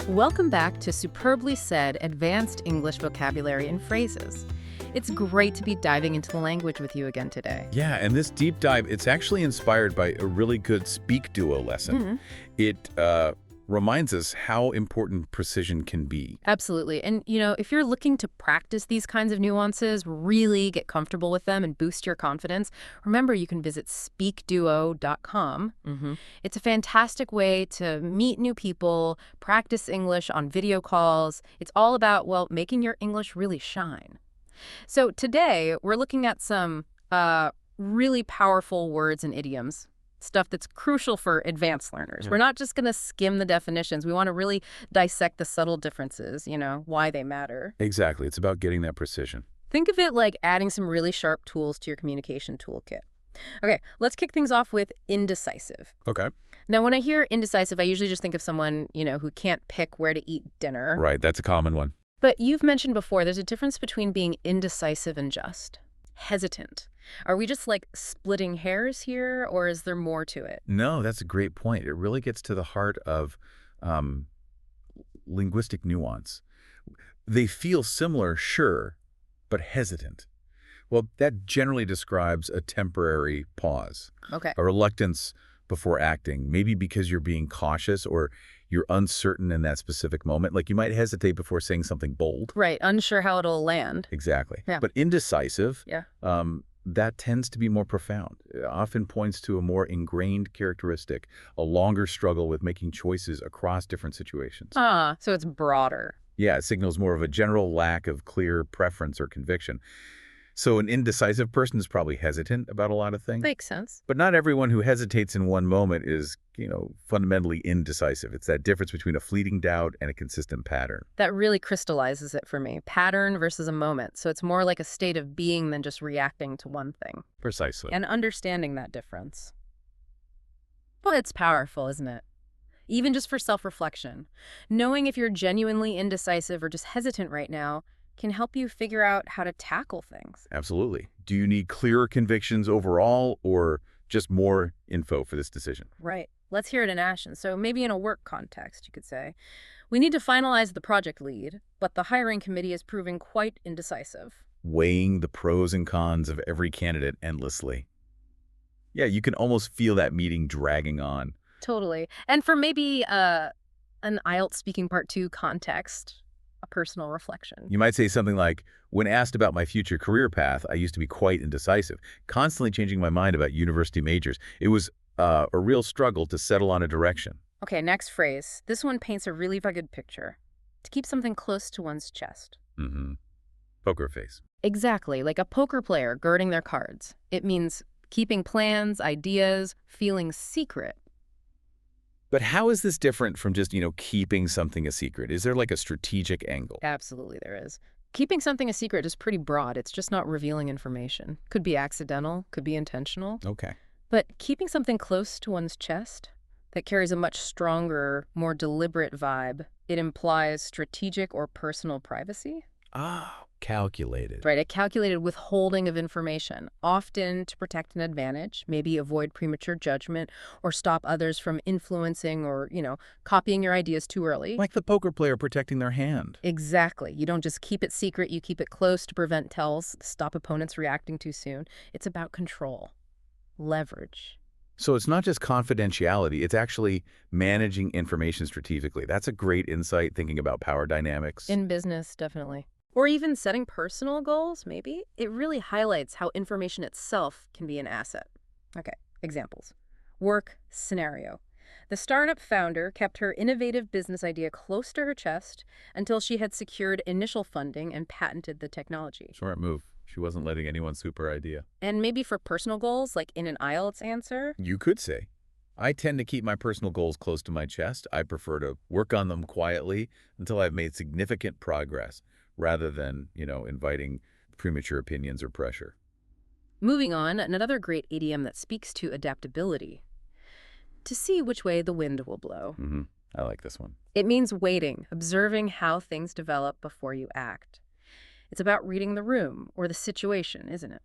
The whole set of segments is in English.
Welcome back to Superbly Said Advanced English Vocabulary and Phrases. It's great to be diving into the language with you again today. Yeah, and this deep dive, it's actually inspired by a really good SpeakDuo lesson. It reminds us how important precision can be. Absolutely. And, if you're looking to practice these kinds of nuances, really get comfortable with them and boost your confidence, remember you can visit SpeakDuo.com. It's a fantastic way to meet new people, practice English on video calls. It's all about, making your English really shine. So today, we're looking at some really powerful words and idioms, stuff that's crucial for advanced learners. We're not just going to skim the definitions. We want to really dissect the subtle differences, why they matter. Exactly. It's about getting that precision. Think of it like adding some really sharp tools to your communication toolkit. Okay, let's kick things off with indecisive. Okay. Now, when I hear indecisive, I usually just think of someone, who can't pick where to eat dinner. Right. That's a common one. But you've mentioned before there's a difference between being indecisive and just hesitant. Are we just like splitting hairs here, or is there more to it? No, that's a great point. It really gets to the heart of linguistic nuance. They feel similar, sure, but hesitant. Well, that generally describes a temporary pause. Okay. A reluctance before acting, maybe because you're being cautious or you're uncertain in that specific moment. Like you might hesitate before saying something bold. Right, unsure how it'll land. Exactly. Yeah. But indecisive, Yeah. that tends to be more profound. It often points to a more ingrained characteristic, a longer struggle with making choices across different situations. So it's broader. Yeah, it signals more of a general lack of clear preference or conviction. So an indecisive person is probably hesitant about a lot of things. Makes sense. But not everyone who hesitates in one moment is, fundamentally indecisive. It's that difference between a fleeting doubt and a consistent pattern. That really crystallizes it for me. Pattern versus a moment. So it's more like a state of being than just reacting to one thing. Precisely. And understanding that difference. Well, it's powerful, isn't it? Even just for self-reflection. Knowing if you're genuinely indecisive or just hesitant right now can help you figure out how to tackle things. Absolutely. Do you need clearer convictions overall or just more info for this decision? Right. Let's hear it in action. So maybe in a work context, you could say, we need to finalize the project lead, but the hiring committee is proving quite indecisive. Weighing the pros and cons of every candidate endlessly. Yeah, you can almost feel that meeting dragging on. Totally. And for maybe an IELTS speaking part 2 context, a personal reflection. You might say something like, when asked about my future career path, I used to be quite indecisive, constantly changing my mind about university majors. It was a real struggle to settle on a direction. Okay, next phrase. This one paints a really good picture. To keep something close to one's chest. Poker face. Exactly, like a poker player girding their cards. It means keeping plans, ideas, feeling secret. But how is this different from just, keeping something a secret? Is there like a strategic angle? Absolutely there is. Keeping something a secret is pretty broad. It's just not revealing information. Could be accidental, could be intentional. Okay. But keeping something close to one's chest, that carries a much stronger, more deliberate vibe. It implies strategic or personal privacy. Calculated. Right, a calculated withholding of information, often to protect an advantage, maybe avoid premature judgment, or stop others from influencing or, copying your ideas too early. Like the poker player protecting their hand. Exactly. You don't just keep it secret, you keep it close to prevent tells, stop opponents reacting too soon. It's about control, leverage. So it's not just confidentiality, it's actually managing information strategically. That's a great insight thinking about power dynamics. In business, definitely. Or even setting personal goals, maybe. It really highlights how information itself can be an asset. Okay, examples. Work scenario. The startup founder kept her innovative business idea close to her chest until she had secured initial funding and patented the technology. Smart move. She wasn't letting anyone sweep her idea. And maybe for personal goals, like in an IELTS answer. You could say, I tend to keep my personal goals close to my chest. I prefer to work on them quietly until I've made significant progress, rather than, inviting premature opinions or pressure. Moving on, another great idiom that speaks to adaptability. To see which way the wind will blow. I like this one. It means waiting, observing how things develop before you act. It's about reading the room or the situation, isn't it?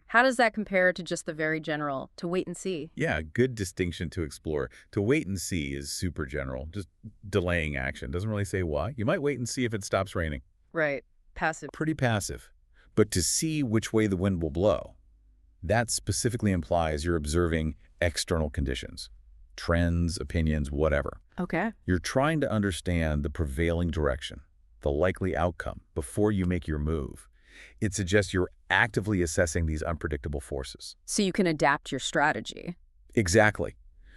How does that compare to just the very general, to wait and see? Yeah, good distinction to explore. To wait and see is super general, just delaying action. Doesn't really say why. You might wait and see if it stops raining. Right. Passive. Pretty passive. But to see which way the wind will blow, that specifically implies you're observing external conditions, trends, opinions, whatever. Okay. You're trying to understand the prevailing direction, the likely outcome, before you make your move. It suggests you're actively assessing these unpredictable forces. So you can adapt your strategy. Exactly.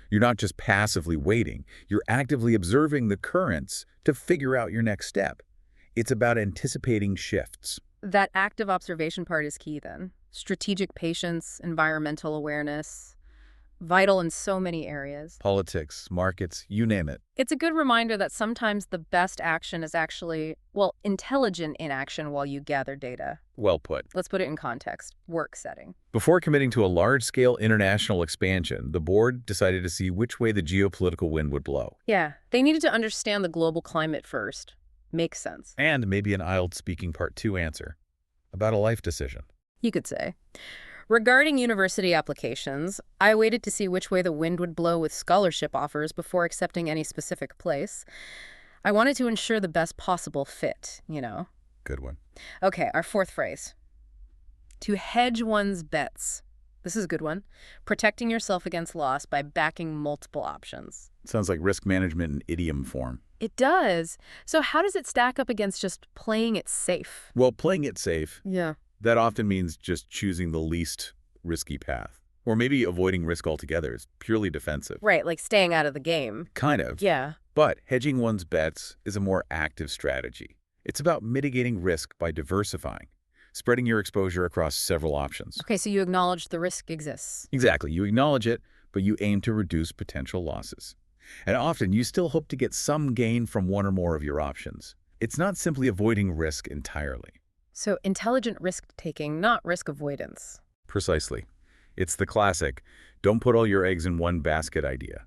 You're not just passively waiting. You're actively observing the currents to figure out your next step. It's about anticipating shifts. That active observation part is key then. Strategic patience, environmental awareness, vital in so many areas. Politics, markets, you name it. It's a good reminder that sometimes the best action is actually, well, intelligent inaction while you gather data. Well put. Let's put it in context. Work setting. Before committing to a large-scale international expansion, the board decided to see which way the geopolitical wind would blow. Yeah, they needed to understand the global climate first. Makes sense. And maybe an IELTS-speaking Part 2 answer about a life decision. You could say. Regarding university applications, I waited to see which way the wind would blow with scholarship offers before accepting any specific place. I wanted to ensure the best possible fit, you know. Good one. Okay, our fourth phrase. To hedge one's bets. This is a good one. Protecting yourself against loss by backing multiple options. Sounds like risk management in idiom form. It does. So how does it stack up against just playing it safe? Well, playing it safe, Yeah. that often means just choosing the least risky path. Or maybe avoiding risk altogether is purely defensive. Right, like staying out of the game. Kind of. Yeah. But hedging one's bets is a more active strategy. It's about mitigating risk by diversifying, spreading your exposure across several options. Okay, so you acknowledge the risk exists. Exactly. You acknowledge it, but you aim to reduce potential losses. And often, you still hope to get some gain from one or more of your options. It's not simply avoiding risk entirely. So intelligent risk-taking, not risk avoidance. Precisely. It's the classic, don't put all your eggs in one basket idea.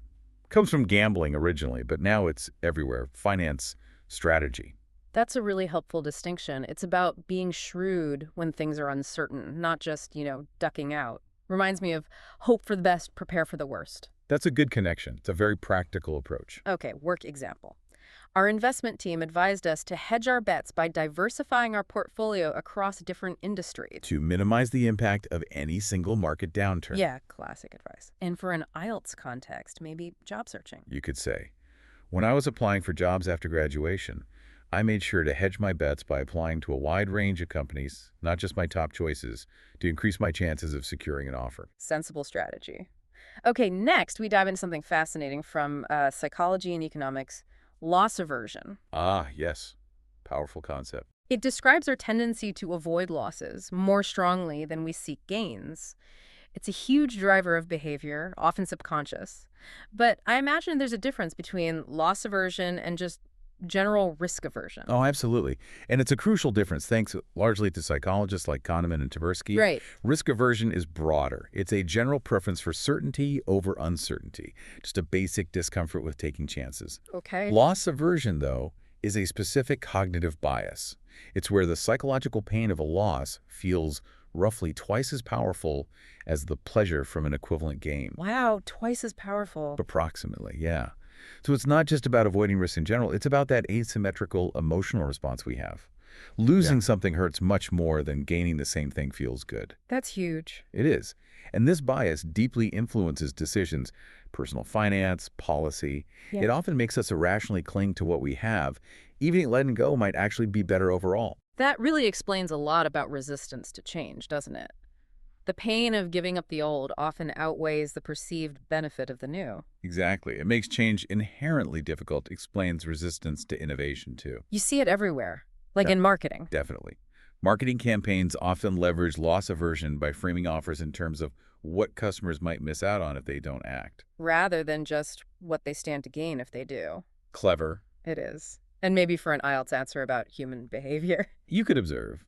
Comes from gambling originally, but now it's everywhere. Finance, strategy. That's a really helpful distinction. It's about being shrewd when things are uncertain, not just, ducking out. Reminds me of hope for the best, prepare for the worst. That's a good connection. It's a very practical approach. Okay, work example. Our investment team advised us to hedge our bets by diversifying our portfolio across different industries. To minimize the impact of any single market downturn. Yeah, classic advice. And for an IELTS context, maybe job searching. You could say. When I was applying for jobs after graduation, I made sure to hedge my bets by applying to a wide range of companies, not just my top choices, to increase my chances of securing an offer. Sensible strategy. Okay, next we dive into something fascinating from psychology and economics, loss aversion. Ah, yes. Powerful concept. It describes our tendency to avoid losses more strongly than we seek gains. It's a huge driver of behavior, often subconscious. But I imagine there's a difference between loss aversion and just general risk aversion. Oh, absolutely. And it's a crucial difference, thanks largely to psychologists like Kahneman and Tversky. Right. Risk aversion is broader. It's a general preference for certainty over uncertainty, just a basic discomfort with taking chances. Okay. Loss aversion, though, is a specific cognitive bias. It's where the psychological pain of a loss feels roughly twice as powerful as the pleasure from an equivalent gain. Wow, twice as powerful. Approximately, yeah. So it's not just about avoiding risk in general, it's about that asymmetrical emotional response we have. Losing something hurts much more than gaining the same thing feels good. That's huge. It is. And this bias deeply influences decisions, personal finance, policy. Yeah. It often makes us irrationally cling to what we have. Even letting go might actually be better overall. That really explains a lot about resistance to change, doesn't it? The pain of giving up the old often outweighs the perceived benefit of the new. Exactly. It makes change inherently difficult, explains resistance to innovation too. You see it everywhere, like in marketing. Definitely. Marketing campaigns often leverage loss aversion by framing offers in terms of what customers might miss out on if they don't act. Rather than just what they stand to gain if they do. Clever. It is. And maybe for an IELTS answer about human behavior. You could observe.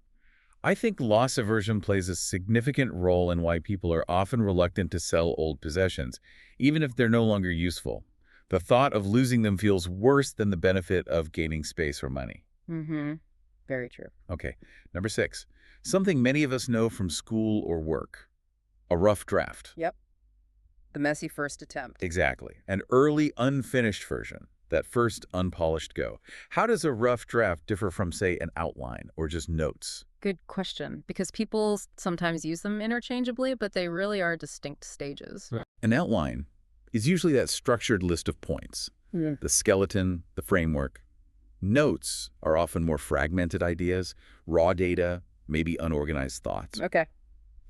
I think loss aversion plays a significant role in why people are often reluctant to sell old possessions, even if they're no longer useful. The thought of losing them feels worse than the benefit of gaining space or money. Mm-hmm. Very true. Okay. Number 6, something many of us know from school or work, a rough draft. Yep. The messy first attempt. Exactly. An early, unfinished version, that first unpolished go. How does a rough draft differ from, say, an outline or just notes? Good question, because people sometimes use them interchangeably, but they really are distinct stages. Right. An outline is usually that structured list of points, the skeleton, the framework. Notes are often more fragmented ideas, raw data, maybe unorganized thoughts. Okay.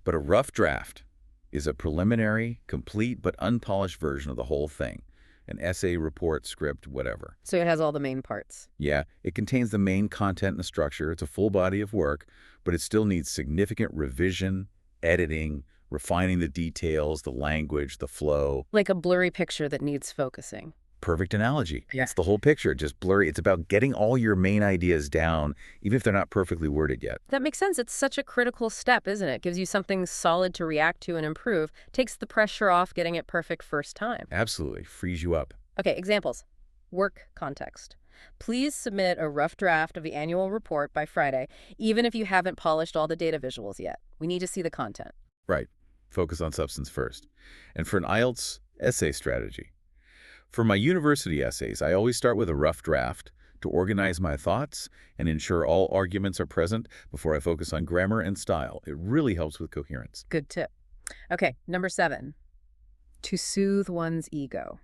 But a rough draft is a preliminary, complete but unpolished version of the whole thing. An essay, report, script, whatever. So it has all the main parts. Yeah, it contains the main content and the structure. It's a full body of work, but it still needs significant revision, editing, refining the details, the language, the flow. Like a blurry picture that needs focusing. Perfect analogy. Yeah. It's the whole picture, just blurry. It's about getting all your main ideas down, even if they're not perfectly worded yet. That makes sense. It's such a critical step, isn't it? Gives you something solid to react to and improve. Takes the pressure off getting it perfect first time. Absolutely. Frees you up. Okay, examples. Work context. Please submit a rough draft of the annual report by Friday, even if you haven't polished all the data visuals yet. We need to see the content. Right. Focus on substance first. And for an IELTS essay strategy. For my university essays, I always start with a rough draft to organize my thoughts and ensure all arguments are present before I focus on grammar and style. It really helps with coherence. Good tip. Okay, number 7. To soothe one's ego.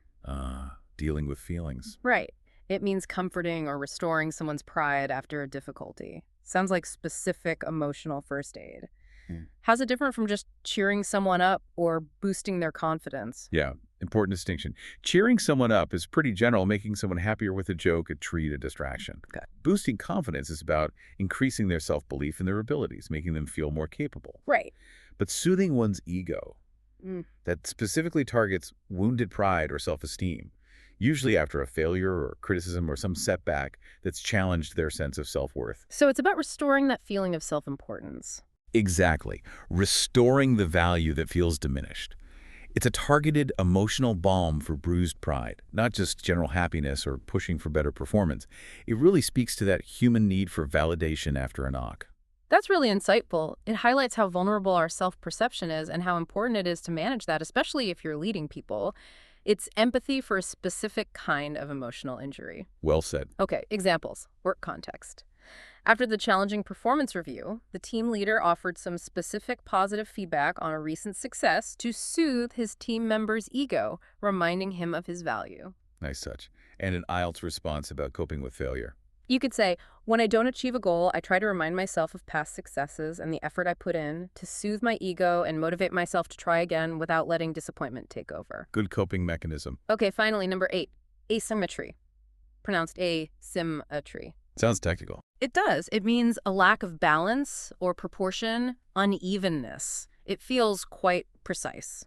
Dealing with feelings. Right. It means comforting or restoring someone's pride after a difficulty. Sounds like specific emotional first aid. How's it different from just cheering someone up or boosting their confidence? Yeah, important distinction. Cheering someone up is pretty general, making someone happier with a joke, a treat, a distraction. Okay. Boosting confidence is about increasing their self-belief in their abilities, making them feel more capable. Right. But soothing one's ego, that specifically targets wounded pride or self-esteem, usually after a failure or criticism or some setback that's challenged their sense of self-worth. So it's about restoring that feeling of self-importance. Exactly. Restoring the value that feels diminished. It's a targeted emotional balm for bruised pride, not just general happiness or pushing for better performance. It really speaks to that human need for validation after a knock. That's really insightful. It highlights how vulnerable our self-perception is and how important it is to manage that, especially if you're leading people. It's empathy for a specific kind of emotional injury. Well said. Okay, examples. Work context. After the challenging performance review, the team leader offered some specific positive feedback on a recent success to soothe his team member's ego, reminding him of his value. Nice touch. And an IELTS response about coping with failure. You could say, when I don't achieve a goal, I try to remind myself of past successes and the effort I put in to soothe my ego and motivate myself to try again without letting disappointment take over. Good coping mechanism. Okay, finally, number 8, asymmetry. Pronounced asymmetry. Sounds technical. It does. It means a lack of balance or proportion, unevenness. It feels quite precise.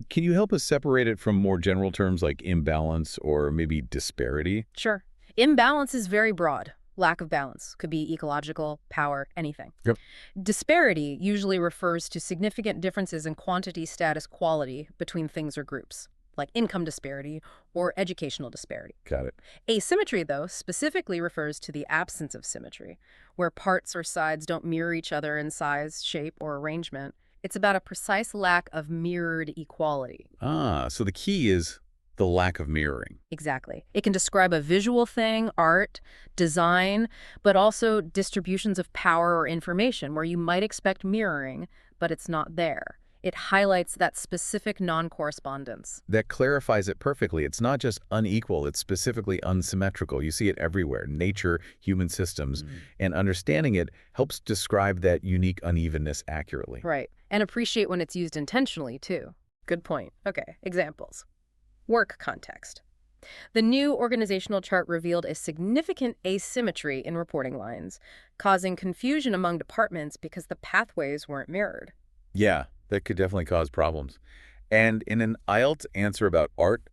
Can you help us separate it from more general terms like imbalance or maybe disparity? Sure. Imbalance is very broad. Lack of balance could be ecological, power, anything. Yep. Disparity usually refers to significant differences in quantity, status, quality between things or groups, like income disparity or educational disparity. Got it. Asymmetry, though, specifically refers to the absence of symmetry, where parts or sides don't mirror each other in size, shape, or arrangement. It's about a precise lack of mirrored equality. So the key is the lack of mirroring. Exactly. It can describe a visual thing, art, design, but also distributions of power or information where you might expect mirroring, but it's not there. It highlights that specific non-correspondence. That clarifies it perfectly. It's not just unequal, it's specifically unsymmetrical. You see it everywhere, nature, human systems, and understanding it helps describe that unique unevenness accurately. Right. And appreciate when it's used intentionally, too. Good point. Okay, examples. Work context. The new organizational chart revealed a significant asymmetry in reporting lines, causing confusion among departments because the pathways weren't mirrored. Yeah, that could definitely cause problems. And in an IELTS answer about art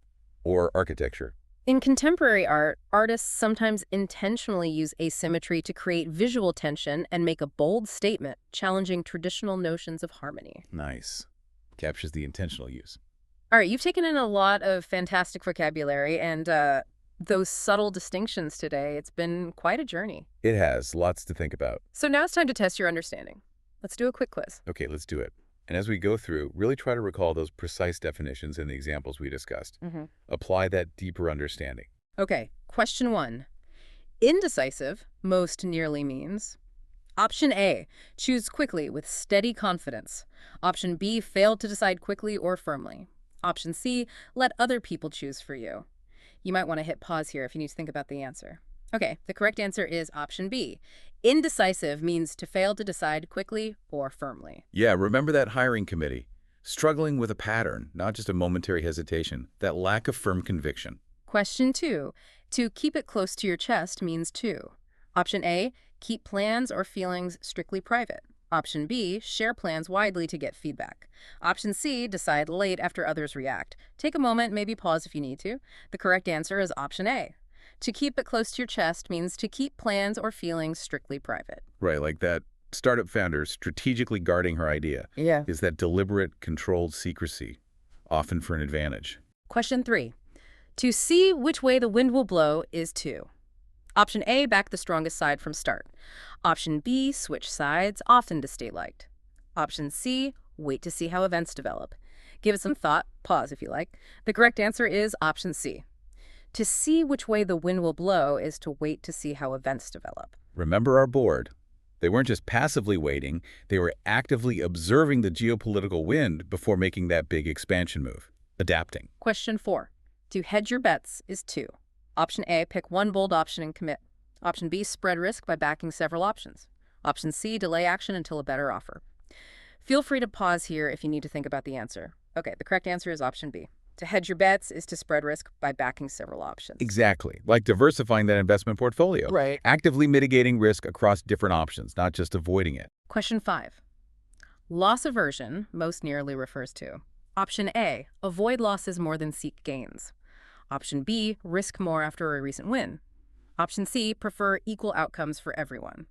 or architecture. In contemporary art, artists sometimes intentionally use asymmetry to create visual tension and make a bold statement, challenging traditional notions of harmony. Nice. Captures the intentional use. All right, you've taken in a lot of fantastic vocabulary, and those subtle distinctions today. It's been quite a journey. It has lots to think about. So now it's time to test your understanding. Let's do a quick quiz. Okay, let's do it. And as we go through, really try to recall those precise definitions in the examples we discussed. Apply that deeper understanding. Okay, question 1. Indecisive most nearly means option A, choose quickly with steady confidence. Option B, fail to decide quickly or firmly. Option C, let other people choose for you. You might want to hit pause here if you need to think about the answer. Okay, the correct answer is option B. Indecisive means to fail to decide quickly or firmly. Yeah, remember that hiring committee. Struggling with a pattern, not just a momentary hesitation. That lack of firm conviction. Question 2. To keep it close to your chest means to. Option A, keep plans or feelings strictly private. Option B, share plans widely to get feedback. Option C, decide late after others react. Take a moment, maybe pause if you need to. The correct answer is option A. To keep it close to your chest means to keep plans or feelings strictly private. Right, like that startup founder strategically guarding her idea. Yeah. Is that deliberate, controlled secrecy, often for an advantage. Question 3. To see which way the wind will blow is to. Option A, back the strongest side from start. Option B, switch sides, often to stay liked. Option C, wait to see how events develop. Give it some thought, pause if you like. The correct answer is option C. To see which way the wind will blow is to wait to see how events develop. Remember our board. They weren't just passively waiting, they were actively observing the geopolitical wind before making that big expansion move. Adapting. Question 4. To hedge your bets is to. Option A, pick one bold option and commit. Option B, spread risk by backing several options. Option C, delay action until a better offer. Feel free to pause here if you need to think about the answer. Okay, the correct answer is option B. To hedge your bets is to spread risk by backing several options. Exactly. Like diversifying that investment portfolio. Right. Actively mitigating risk across different options, not just avoiding it. Question 5. Loss aversion most nearly refers to. Option A, avoid losses more than seek gains. Option B, risk more after a recent win. Option C, prefer equal outcomes for everyone.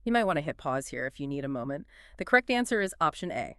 You might want to hit pause here if you need a moment. The correct answer is option A.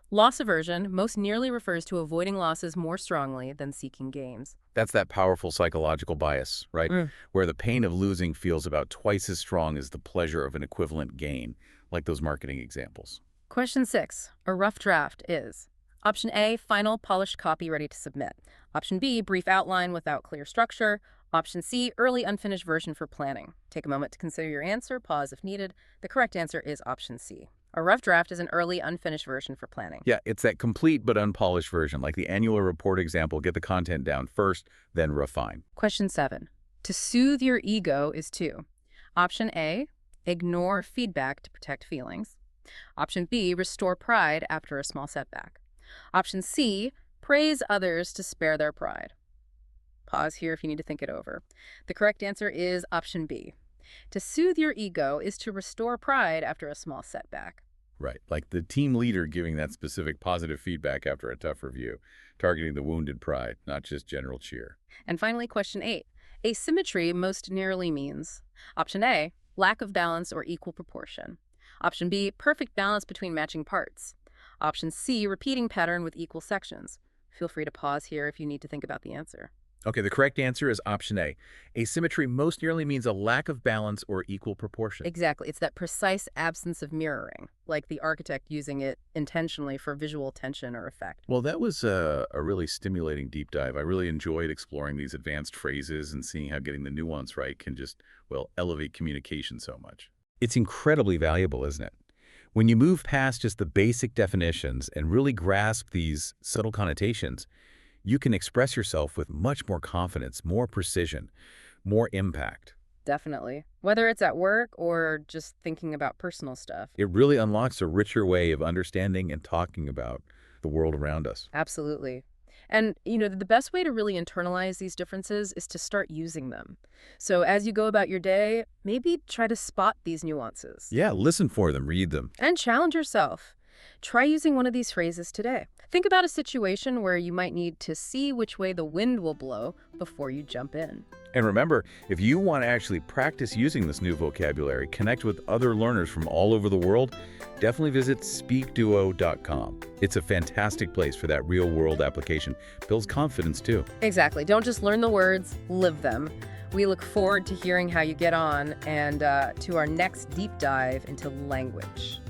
Loss aversion most nearly refers to avoiding losses more strongly than seeking gains. That's that powerful psychological bias, right? Where the pain of losing feels about twice as strong as the pleasure of an equivalent gain, like those marketing examples. Question 6. A rough draft is option A, final polished copy ready to submit. Option B, brief outline without clear structure. Option C, early unfinished version for planning. Take a moment to consider your answer, pause if needed. The correct answer is option C. A rough draft is an early unfinished version for planning. Yeah, it's that complete but unpolished version, like the annual report example. Get the content down first, then refine. Question 7. To soothe your ego is to. Option A, ignore feedback to protect feelings. Option B, restore pride after a small setback. Option C, praise others to spare their pride. Pause here if you need to think it over. The correct answer is option B. To soothe your ego is to restore pride after a small setback. Right, like the team leader giving that specific positive feedback after a tough review, targeting the wounded pride, not just general cheer. And finally, question 8. Asymmetry most nearly means option A, lack of balance or equal proportion. Option B, perfect balance between matching parts. Option C, repeating pattern with equal sections. Feel free to pause here if you need to think about the answer. Okay, the correct answer is option A. Asymmetry most nearly means a lack of balance or equal proportion. Exactly. It's that precise absence of mirroring, like the architect using it intentionally for visual tension or effect. Well, that was a really stimulating deep dive. I really enjoyed exploring these advanced phrases and seeing how getting the nuance right can just, well, elevate communication so much. It's incredibly valuable, isn't it? When you move past just the basic definitions and really grasp these subtle connotations, you can express yourself with much more confidence, more precision, more impact. Definitely. Whether it's at work or just thinking about personal stuff. It really unlocks a richer way of understanding and talking about the world around us. Absolutely. And, the best way to really internalize these differences is to start using them. So as you go about your day, maybe try to spot these nuances. Yeah, listen for them, read them. And challenge yourself. Try using one of these phrases today. Think about a situation where you might need to see which way the wind will blow before you jump in. And remember, if you want to actually practice using this new vocabulary, connect with other learners from all over the world, definitely visit SpeakDuo.com. It's a fantastic place for that real-world application. Builds confidence, too. Exactly. Don't just learn the words, live them. We look forward to hearing how you get on and to our next deep dive into language.